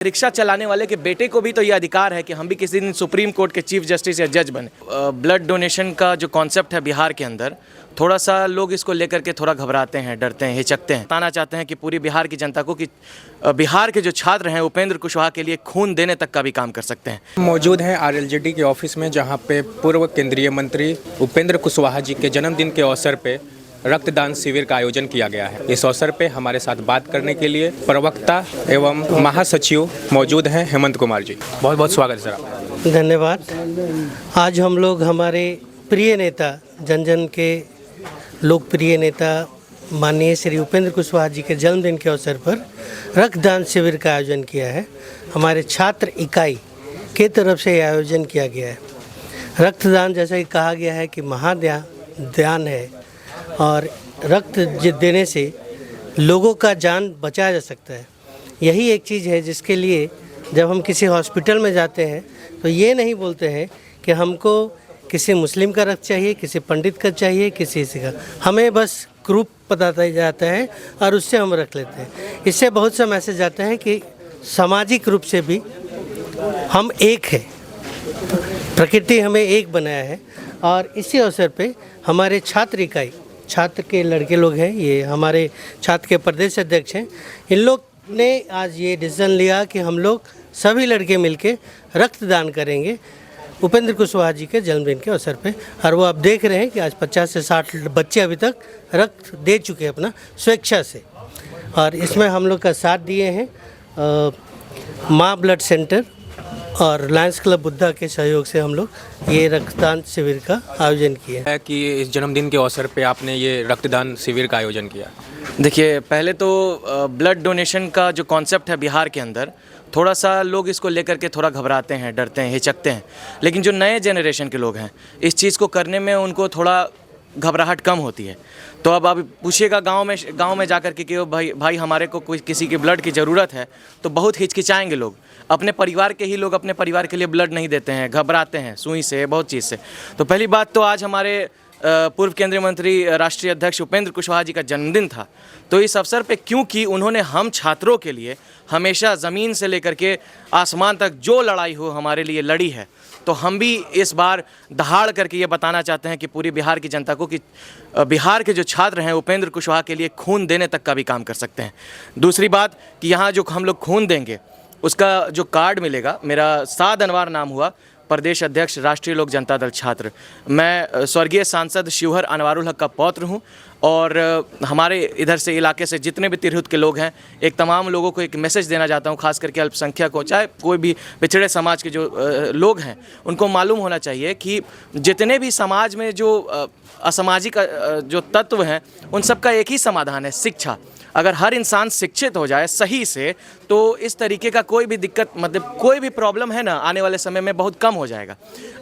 Rickshaw चलाने वाले के बेटे को भी तो ये अधिकार है कि हम भी किसी दिन सुप्रीम कोर्ट के चीफ जस्टिस या जज बने। ब्लड डोनेशन का जो कॉन्सेप्ट है बिहार के अंदर, थोड़ा सा लोग इसको लेकर के थोड़ा घबराते हैं, डरते हैं, हिचकते हैं। बताना चाहते हैं कि पूरी बिहार की जनता को कि बिहार के जो छात्र हैं उपेंद्र कुशवाहा के लिए खून देने तक का भी काम कर सकते हैं। मौजूद हैं आरएलजेडी के ऑफिस में, जहां पे पूर्व केंद्रीय मंत्री उपेंद्र कुशवाहा जी के जन्मदिन के अवसर पे रक्तदान शिविर का आयोजन किया गया है। इस अवसर पे हमारे साथ बात करने के लिए प्रवक्ता एवं महासचिव मौजूद हैं हेमंत कुमार जी। बहुत बहुत स्वागत है सर आपका। धन्यवाद। आज हम लोग हमारे प्रिय नेता, जन जन के लोकप्रिय नेता माननीय श्री उपेंद्र कुशवाहा जी के जन्मदिन के अवसर पर रक्तदान शिविर का आयोजन किया है। हमारे छात्र इकाई के तरफ से यह आयोजन किया गया है। रक्तदान, जैसा कि कहा गया है कि महादान है और रक्त देने से लोगों का जान बचाया जा सकता है। यही एक चीज़ है जिसके लिए जब हम किसी हॉस्पिटल में जाते हैं तो ये नहीं बोलते हैं कि हमको किसी मुस्लिम का रक्त चाहिए, किसी पंडित का चाहिए, किसी का, हमें बस ग्रुप बताया जाता है और उससे हम रख लेते हैं। इससे बहुत सा मैसेज आता है कि सामाजिक रूप से भी हम एक हैं, प्रकृति हमें एक बनाया है। और इसी अवसर पे हमारे छात्र इकाई, छात्र के लड़के लोग हैं, ये हमारे छात्र के प्रदेश अध्यक्ष हैं, इन लोग ने आज ये डिसीजन लिया कि हम लोग सभी लड़के मिलके रक्तदान करेंगे उपेंद्र कुशवाहा जी के जन्मदिन के अवसर पे। और वो आप देख रहे हैं कि आज 50 से 60 बच्चे अभी तक रक्त दे चुके हैं अपना स्वेच्छा से। और इसमें हम लोग का साथ दिए हैं माँ ब्लड सेंटर और लायंस क्लब बुद्धा के सहयोग से हम लोग ये रक्तदान शिविर का आयोजन किया है। कि इस जन्मदिन के अवसर पे आपने ये रक्तदान शिविर का आयोजन किया। देखिए, पहले तो ब्लड डोनेशन का जो कॉन्सेप्ट है बिहार के अंदर, थोड़ा सा लोग इसको लेकर के थोड़ा घबराते हैं, डरते हैं, हिचकते हैं। लेकिन जो नए जनरेशन के लोग हैं, इस चीज़ को करने में उनको थोड़ा घबराहट कम होती है। तो अब आप पूछिएगा गांव में जाकर के कि भाई हमारे को कोई किसी की ब्लड की ज़रूरत है, तो बहुत हिचकिचाएंगे लोग। अपने परिवार के ही लोग अपने परिवार के लिए ब्लड नहीं देते हैं, घबराते हैं सुई से, बहुत चीज़ से। तो पहली बात तो आज हमारे पूर्व केंद्रीय मंत्री राष्ट्रीय अध्यक्ष उपेंद्र कुशवाहा जी का जन्मदिन था, तो इस अवसर पे क्योंकि उन्होंने हम छात्रों के लिए हमेशा ज़मीन से लेकर के आसमान तक जो लड़ाई हो हमारे लिए लड़ी है, तो हम भी इस बार दहाड़ करके ये बताना चाहते हैं कि पूरी बिहार की जनता को कि बिहार के जो छात्र हैं उपेंद्र कुशवाहा के लिए खून देने तक का भी काम कर सकते हैं। दूसरी बात कि यहाँ जो हम लोग खून देंगे उसका जो कार्ड मिलेगा, मेरा साद अनवार नाम हुआ, प्रदेश अध्यक्ष राष्ट्रीय लोक जनता दल छात्र। मैं स्वर्गीय सांसद शिवहर अनवारुल हक का पौत्र हूं और हमारे इधर से इलाके से जितने भी तिरहुत के लोग हैं, एक तमाम लोगों को एक मैसेज देना चाहता हूं, खास करके अल्पसंख्यक हो, चाहे कोई भी पिछड़े समाज के जो लोग हैं, उनको मालूम होना चाहिए कि जितने भी समाज में जो असामाजिक जो तत्व हैं, उन सब का एक ही समाधान है, शिक्षा। अगर हर इंसान शिक्षित हो जाए सही से, तो इस तरीके का कोई भी दिक्कत, मतलब कोई भी प्रॉब्लम है ना, आने वाले समय में बहुत कम हो जाएगा।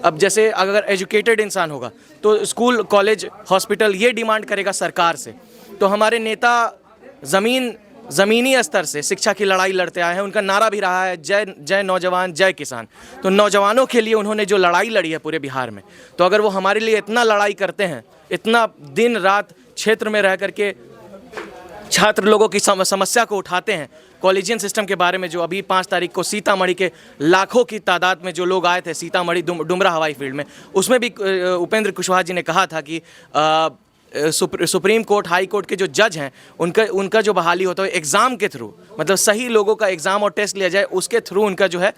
अब जैसे अगर एजुकेटेड इंसान होगा तो स्कूल, कॉलेज, हॉस्पिटल ये डिमांड करेगा सरकार से। तो हमारे नेता ज़मीनी स्तर से शिक्षा की लड़ाई लड़ते आए हैं। उनका नारा भी रहा है जय जय नौजवान, जय किसान। तो नौजवानों के लिए उन्होंने जो लड़ाई लड़ी है पूरे बिहार में, तो अगर वो हमारे लिए इतना लड़ाई करते हैं, इतना दिन रात क्षेत्र में रह करके छात्र लोगों की समस्या को उठाते हैं, कॉलेजियन सिस्टम के बारे में जो अभी 5 तारीख को सीतामढ़ी के लाखों की तादाद में जो लोग आए थे सीतामढ़ी डुमरा हवाई फील्ड में, उसमें भी उपेंद्र कुशवाहा जी ने कहा था कि सुप्रीम कोर्ट, हाई कोर्ट के जो जज हैं उनका जो बहाली होता है एग्ज़ाम के थ्रू, मतलब सही लोगों का एग्ज़ाम और टेस्ट लिया जाए, उसके थ्रू उनका जो है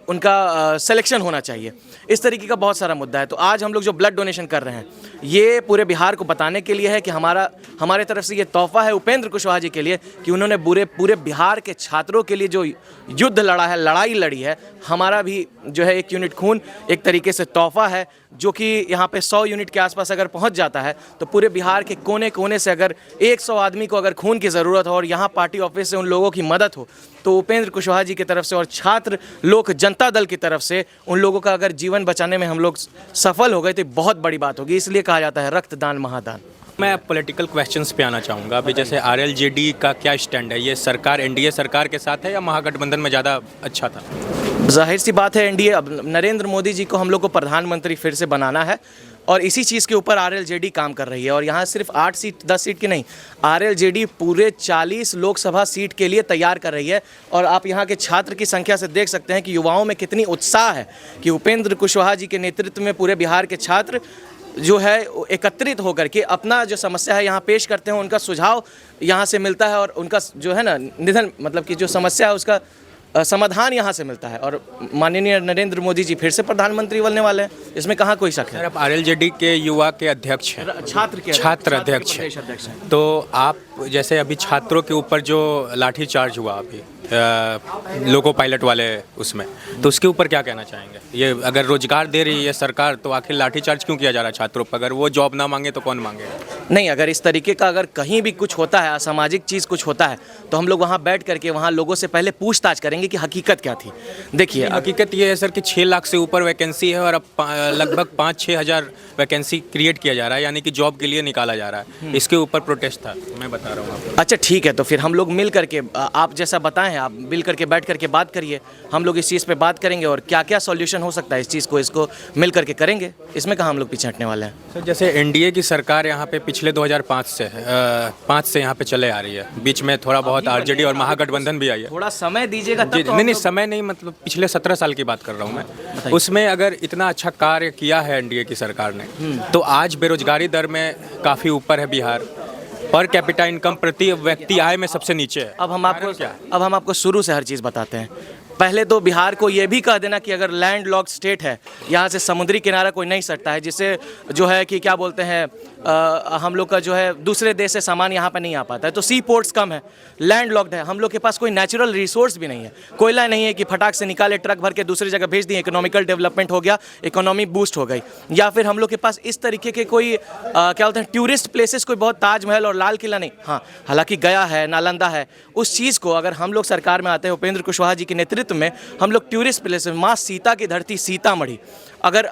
उनका सिलेक्शन होना चाहिए। इस तरीके का बहुत सारा मुद्दा है। तो आज हम लोग जो ब्लड डोनेशन कर रहे हैं, ये पूरे बिहार को बताने के लिए है कि हमारे तरफ से ये तोहफा है उपेंद्र कुशवाहा जी के लिए कि उन्होंने पूरे बिहार के छात्रों के लिए जो युद्ध लड़ा है, लड़ाई लड़ी है। हमारा भी जो है 1 यूनिट खून एक तरीके से तोहफा है, जो कि यहाँ पे 100 यूनिट के आसपास अगर पहुँच जाता है, तो पूरे बिहार के कोने कोने से अगर 100 आदमी को अगर खून की ज़रूरत हो और यहाँ पार्टी ऑफिस से उन लोगों की मदद हो, तो उपेंद्र कुशवाहा जी की तरफ से और छात्र लोक जनता दल की तरफ से उन लोगों का अगर जीवन बचाने में हम लोग सफल हो गए तो बहुत बड़ी बात होगी। इसलिए कहा जाता है रक्तदान महादान। मैं पॉलिटिकल क्वेश्चंस पे आना चाहूँगा। अभी जैसे आरएलजेडी का क्या स्टैंड है, ये सरकार एनडीए सरकार के साथ है या महागठबंधन में ज़्यादा अच्छा था? जाहिर सी बात है एनडीए, अब नरेंद्र मोदी जी को हम लोग को प्रधानमंत्री फिर से बनाना है। और इसी चीज़ के ऊपर आरएलजेडी काम कर रही है। और यहाँ सिर्फ 8 सीट 10 सीट की नहीं, आरएलजेडी पूरे 40 लोकसभा सीट के लिए तैयार कर रही है। और आप यहाँ के छात्र की संख्या से देख सकते हैं कि युवाओं में कितनी उत्साह है कि उपेंद्र कुशवाहा जी के नेतृत्व में पूरे बिहार के छात्र जो है एकत्रित होकर के अपना जो समस्या है यहाँ पेश करते हैं, उनका सुझाव यहाँ से मिलता है और उनका जो है ना निधन मतलब कि जो समस्या है उसका समाधान यहाँ से मिलता है। और माननीय नरेंद्र मोदी जी फिर से प्रधानमंत्री बनने वाले हैं, इसमें कहाँ कोई शक है। सर, आप आरएलजेडी के युवा के अध्यक्ष हैं, छात्र अध्यक्ष हैं, तो आप जैसे अभी छात्रों के ऊपर जो लाठीचार्ज हुआ अभी लोको पायलट वाले उसमें, तो उसके ऊपर क्या कहना चाहेंगे? ये अगर रोजगार दे रही है सरकार तो आखिर लाठीचार्ज क्यों किया जा रहा है छात्रों पर? अगर वो जॉब ना मांगे तो कौन मांगेगा? नहीं, अगर इस तरीके का अगर कहीं भी कुछ होता है, असामाजिक चीज़ कुछ होता है, तो हम लोग वहाँ बैठ करके वहाँ लोगों से पहले पूछताछ करेंगे कि हकीकत क्या थी। देखिए, हकीकत ये है सर कि 6 लाख से ऊपर वैकेंसी है और अब लगभग 5-6 हज़ार वैकेंसी क्रिएट किया जा रहा है, यानी कि जॉब के लिए निकाला जा रहा है। इसके ऊपर प्रोटेस्ट था, मैं बता रहा हूँ आपको। अच्छा ठीक है, तो फिर हम लोग मिल करके, आप जैसा बताएं, आप मिल करके बैठ करके बात करिए, हम लोग इस चीज़ पे बात करेंगे और क्या क्या सॉल्यूशन हो सकता है इस चीज़ को, इसको मिल करके करेंगे। इसमें कहाँ हम लोग पीछे हटने वाले हैं। सर, जैसे एनडीए की सरकार यहाँ पे पिछले 2005 से यहाँ पे चले आ रही है, बीच में थोड़ा बहुत आरजेडी और महागठबंधन भी आई है। थोड़ा समय दीजिएगा तब। नहीं, समय नहीं, मतलब पिछले 17 साल की बात कर रहा हूँ मैं। उसमें अगर इतना अच्छा कार्य किया है एनडीए की सरकार ने, तो आज बेरोजगारी दर में काफ़ी ऊपर है बिहार। पर कैपिटा इनकम प्रति व्यक्ति आय में सबसे नीचे है। अब हम आपको शुरू से हर चीज़ बताते हैं। पहले तो बिहार को ये भी कह देना कि अगर लैंड लॉक स्टेट है, यहाँ से समुद्री किनारा कोई नहीं सकता है, जिससे जो है कि क्या बोलते हैं हम लोग का जो है दूसरे देश से सामान यहाँ पे नहीं आ पाता है, तो सी पोर्ट्स कम है, लैंड लॉक्ड है, हम लोग के पास कोई नेचुरल रिसोर्स भी नहीं है, कोयला नहीं है कि फटाक से निकाले ट्रक भर के दूसरी जगह भेज दिए, इकोनॉमिकल डेवलपमेंट हो गया, इकोनॉमी बूस्ट हो गई। या फिर हम लोग के पास इस तरीके के कोई क्या बोलते हैं टूरिस्ट प्लेसेस, कोई बहुत ताजमहल और लाल किला नहीं। हाँ, हालांकि गया है, नालंदा है, उस चीज़ को अगर हम लोग सरकार में आते हैं उपेंद्र कुशवाहा जी के नेतृत्व में, हम लोग टूरिस्ट प्लेस माँ सीता की धरती सीतामढ़ी, अगर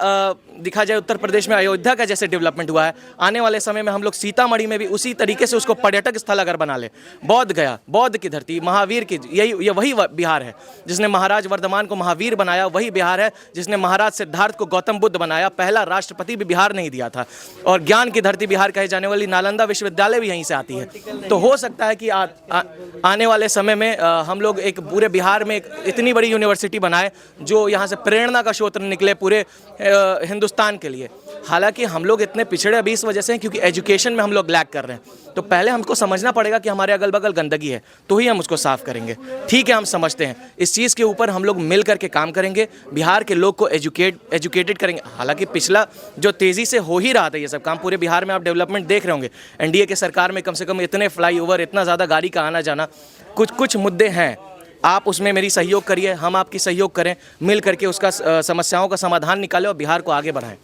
दिखा जाए उत्तर प्रदेश में अयोध्या का जैसे डेवलपमेंट हुआ है, आने वाले समय में हम लोग सीतामढ़ी में भी उसी तरीके से उसको पर्यटक स्थल अगर बना ले। बौद्ध गया, बौद्ध की धरती, महावीर की, ये वही बिहार है जिसने महाराज वर्धमान को महावीर बनाया, वही बिहार है जिसने महाराज सिद्धार्थ को गौतम बुद्ध बनाया, पहला राष्ट्रपति भी बिहार नहीं दिया था। और ज्ञान की धरती बिहार कहे जाने वाली नालंदा विश्वविद्यालय भी यहीं से आती है। तो हो सकता है कि आने वाले समय में हम लोग एक पूरे बिहार में एक इतनी बड़ी यूनिवर्सिटी बनाए जो यहाँ से प्रेरणा का स्रोत निकले पूरे हिंदुस्तान के लिए। हालांकि हम लोग इतने पिछड़े अभी इस वजह से हैं क्योंकि एजुकेशन में हम लोग लैग कर रहे हैं। तो पहले हमको समझना पड़ेगा कि हमारे अगल बगल गंदगी है, तो ही हम उसको साफ करेंगे। ठीक है, हम समझते हैं, इस चीज़ के ऊपर हम लोग मिल करके काम करेंगे, बिहार के लोग को एजुकेटेड करेंगे। हालांकि पिछला जो तेज़ी से हो ही रहा था ये सब काम, पूरे बिहार में आप डेवलपमेंट देख रहे होंगे। एनडीए के सरकार में कम से कम इतने फ्लाईओवर, इतना ज़्यादा गाड़ी का आना जाना, कुछ मुद्दे हैं, आप उसमें मेरी सहयोग करिए, हम आपकी सहयोग करें, मिल करके उसका समस्याओं का समाधान निकालें और बिहार को आगे बढ़ाएं।